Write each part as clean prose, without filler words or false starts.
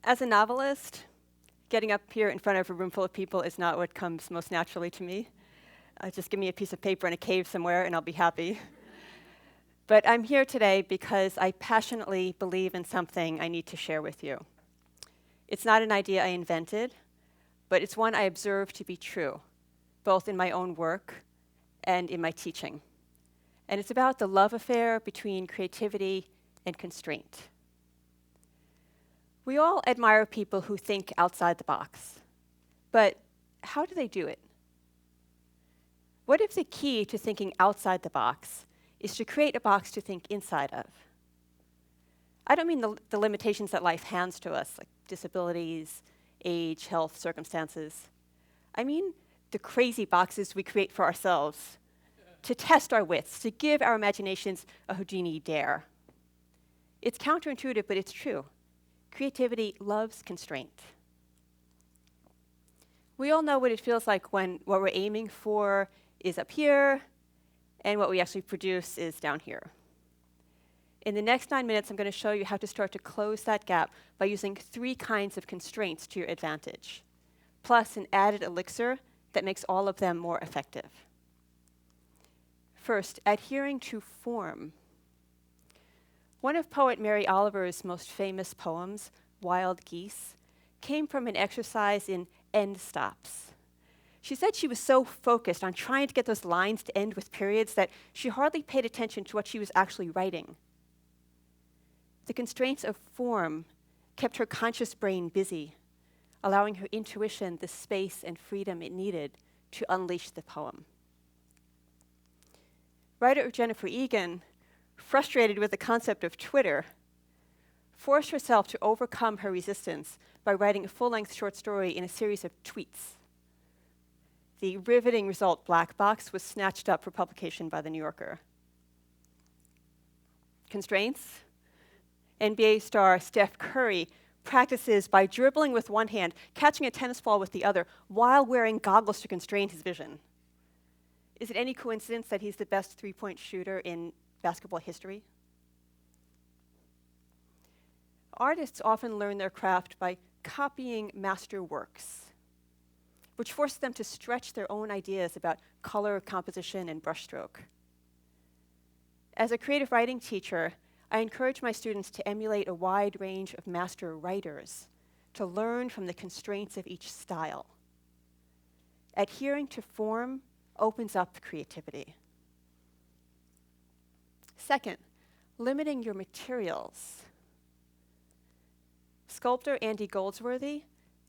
As a novelist, getting up here in front of a room full of people is not what comes most naturally to me. Just give me a piece of paper in a cave somewhere and I'll be happy. But I'm here today because I passionately believe in something I need to share with you. It's not an idea I invented, but it's one I observe to be true, both in my own work and in my teaching. And it's about the love affair between creativity and constraint. We all admire people who think outside the box, but how do they do it? What if the key to thinking outside the box is to create a box to think inside of? I don't mean the limitations that life hands to us, like disabilities, age, health, circumstances. I mean the crazy boxes we create for ourselves to test our wits, to give our imaginations a Houdini dare. It's counterintuitive, but it's true. Creativity loves constraint. We all know what it feels like when what we're aiming for is up here and what we actually produce is down here. In the next 9 minutes, I'm going to show you how to start to close that gap by using 3 kinds of constraints to your advantage, plus an added elixir that makes all of them more effective. First, adhering to form. One of poet Mary Oliver's most famous poems, Wild Geese, came from an exercise in end stops. She said she was so focused on trying to get those lines to end with periods that she hardly paid attention to what she was actually writing. The constraints of form kept her conscious brain busy, allowing her intuition the space and freedom it needed to unleash the poem. Writer Jennifer Egan, frustrated with the concept of Twitter, forced herself to overcome her resistance by writing a full-length short story in a series of tweets. The riveting result, Black Box, was snatched up for publication by The New Yorker. Constraints? NBA star Steph Curry practices by dribbling with one hand, catching a tennis ball with the other, while wearing goggles to constrain his vision. Is it any coincidence that he's the best three-point shooter in basketball history? Artists often learn their craft by copying master works, which forces them to stretch their own ideas about color, composition, and brushstroke. As a creative writing teacher, I encourage my students to emulate a wide range of master writers, to learn from the constraints of each style. Adhering to form opens up creativity. Second, limiting your materials. Sculptor Andy Goldsworthy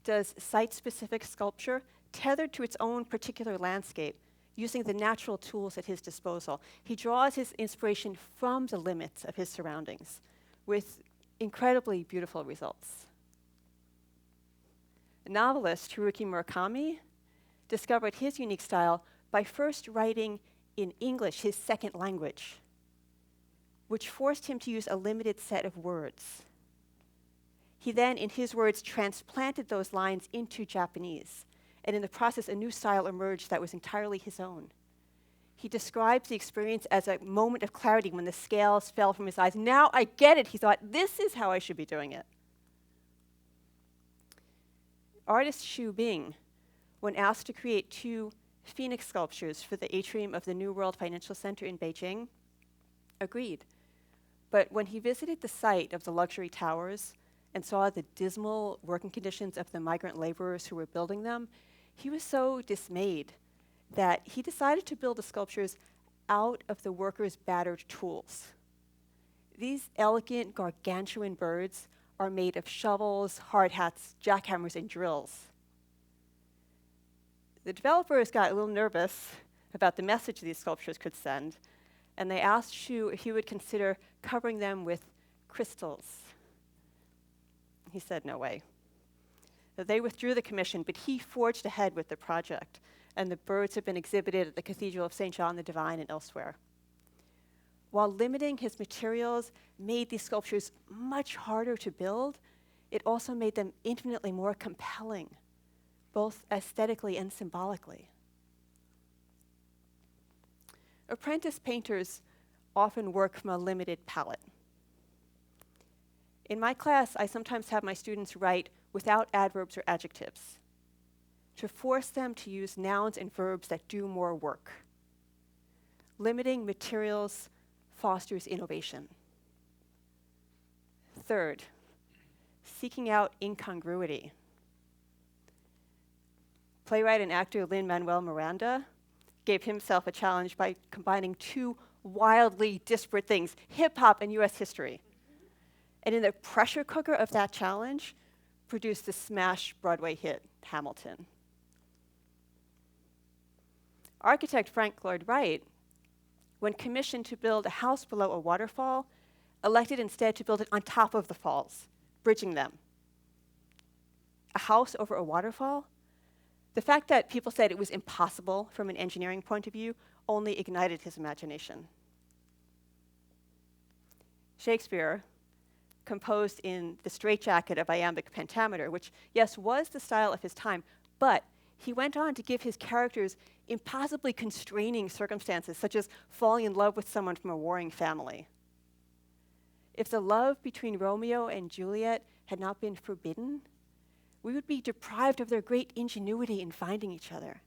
does site-specific sculpture tethered to its own particular landscape, using the natural tools at his disposal. He draws his inspiration from the limits of his surroundings with incredibly beautiful results. Novelist Haruki Murakami discovered his unique style by first writing in English, his second language, which forced him to use a limited set of words. He then, in his words, transplanted those lines into Japanese, and in the process, a new style emerged that was entirely his own. He describes the experience as a moment of clarity when the scales fell from his eyes. Now I get it, he thought, this is how I should be doing it. Artist Xu Bing, when asked to create 2 phoenix sculptures for the atrium of the New World Financial Center in Beijing, agreed. But when he visited the site of the luxury towers and saw the dismal working conditions of the migrant laborers who were building them, he was so dismayed that he decided to build the sculptures out of the workers' battered tools. These elegant, gargantuan birds are made of shovels, hard hats, jackhammers, and drills. The developers got a little nervous about the message these sculptures could send, and they asked Xu if he would consider covering them with crystals. He said, no way. They withdrew the commission, but he forged ahead with the project, and the birds have been exhibited at the Cathedral of St. John the Divine and elsewhere. While limiting his materials made these sculptures much harder to build, it also made them infinitely more compelling, both aesthetically and symbolically. Apprentice painters often work from a limited palette. In my class, I sometimes have my students write without adverbs or adjectives to force them to use nouns and verbs that do more work. Limiting materials fosters innovation. Third, seeking out incongruity. Playwright and actor Lin-Manuel Miranda gave himself a challenge by combining two wildly disparate things, hip-hop and US history. And in the pressure cooker of that challenge, produced the smash Broadway hit, Hamilton. Architect Frank Lloyd Wright, when commissioned to build a house below a waterfall, elected instead to build it on top of the falls, bridging them. A house over a waterfall? The fact that people said it was impossible from an engineering point of view only ignited his imagination. Shakespeare composed in the straitjacket of iambic pentameter, which, yes, was the style of his time, but he went on to give his characters impossibly constraining circumstances, such as falling in love with someone from a warring family. If the love between Romeo and Juliet had not been forbidden, we would be deprived of their great ingenuity in finding each other.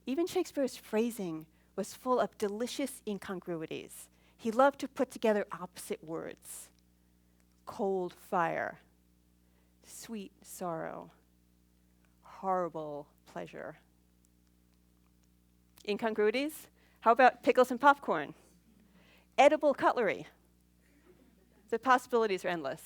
Even Shakespeare's phrasing was full of delicious incongruities. He loved to put together opposite words: cold fire, sweet sorrow, horrible pleasure. Incongruities? How about pickles and popcorn? Edible cutlery? The possibilities are endless.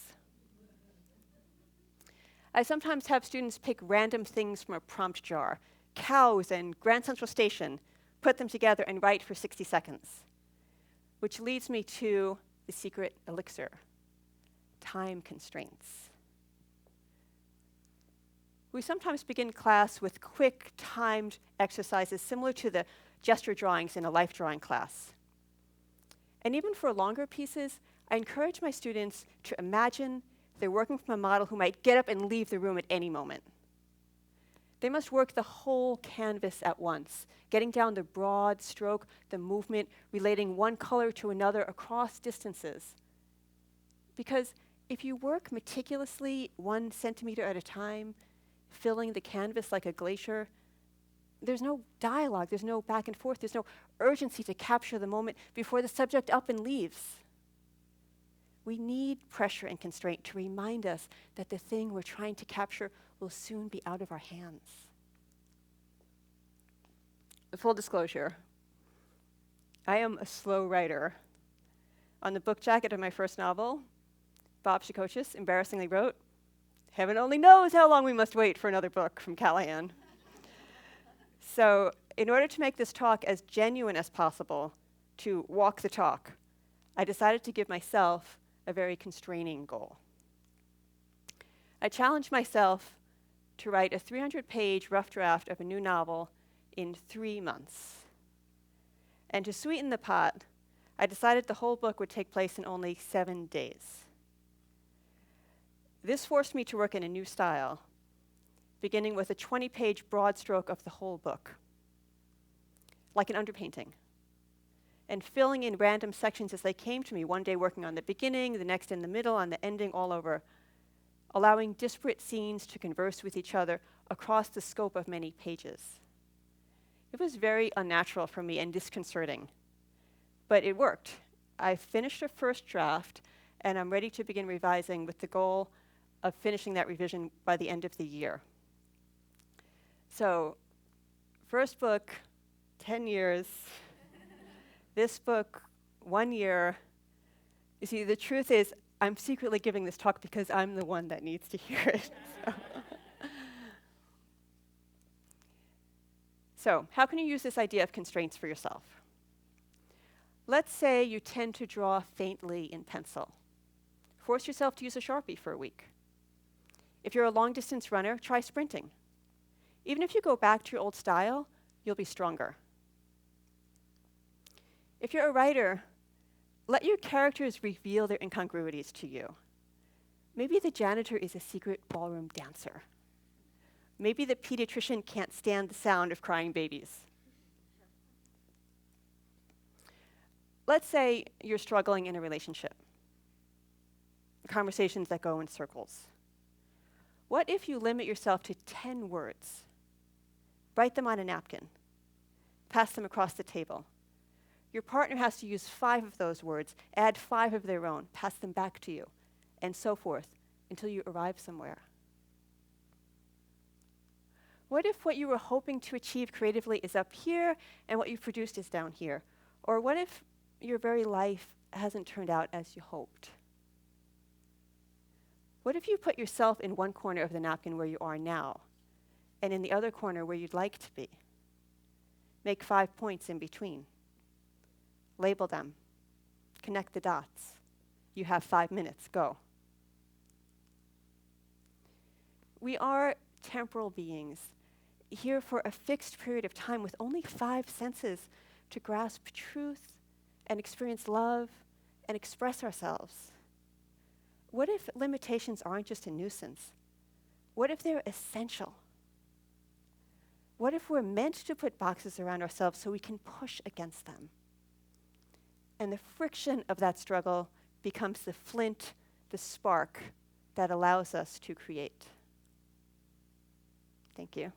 I sometimes have students pick random things from a prompt jar, cows and Grand Central Station, put them together and write for 60 seconds. Which leads me to the secret elixir, time constraints. We sometimes begin class with quick, timed exercises similar to the gesture drawings in a life drawing class. And even for longer pieces, I encourage my students to imagine they're working from a model who might get up and leave the room at any moment. They must work the whole canvas at once, getting down the broad stroke, the movement, relating one color to another across distances. Because if you work meticulously 1 centimeter at a time, filling the canvas like a glacier, there's no dialogue, there's no back and forth, there's no urgency to capture the moment before the subject up and leaves. We need pressure and constraint to remind us that the thing we're trying to capture will soon be out of our hands. Full disclosure, I am a slow writer. On the book jacket of my first novel, Bob Shikochis embarrassingly wrote, "Heaven only knows how long we must wait for another book from Callahan." So in order to make this talk as genuine as possible, to walk the talk, I decided to give myself a very constraining goal. I challenged myself to write a 300-page rough draft of a new novel in 3 months. And to sweeten the pot, I decided the whole book would take place in only 7 days. This forced me to work in a new style, beginning with a 20-page broad stroke of the whole book, like an underpainting, and filling in random sections as they came to me, one day working on the beginning, the next in the middle, on the ending, all over, allowing disparate scenes to converse with each other across the scope of many pages. It was very unnatural for me and disconcerting, but it worked. I finished a first draft, and I'm ready to begin revising with the goal of finishing that revision by the end of the year. So, first book, 10 years. This book, 1 year. You see, the truth is, I'm secretly giving this talk because I'm the one that needs to hear it. So, how can you use this idea of constraints for yourself? Let's say you tend to draw faintly in pencil. Force yourself to use a Sharpie for a week. If you're a long-distance runner, try sprinting. Even if you go back to your old style, you'll be stronger. If you're a writer, let your characters reveal their incongruities to you. Maybe the janitor is a secret ballroom dancer. Maybe the pediatrician can't stand the sound of crying babies. Let's say you're struggling in a relationship. conversations that go in circles? What if you limit yourself to 10 words? Write them on a napkin. Pass them across the table. Your partner has to use 5 of those words, add 5 of their own, pass them back to you, and so forth until you arrive somewhere. What if what you were hoping to achieve creatively is up here and what you've produced is down here? Or what if your very life hasn't turned out as you hoped? What if you put yourself in one corner of the napkin where you are now, and in the other corner where you'd like to be? Make 5 points in between. Label them. Connect the dots. You have 5 minutes. Go. We are temporal beings, here for a fixed period of time with only 5 senses to grasp truth and experience love and express ourselves. What if limitations aren't just a nuisance? What if they're essential? What if we're meant to put boxes around ourselves so we can push against them? And the friction of that struggle becomes the flint, the spark that allows us to create. Thank you.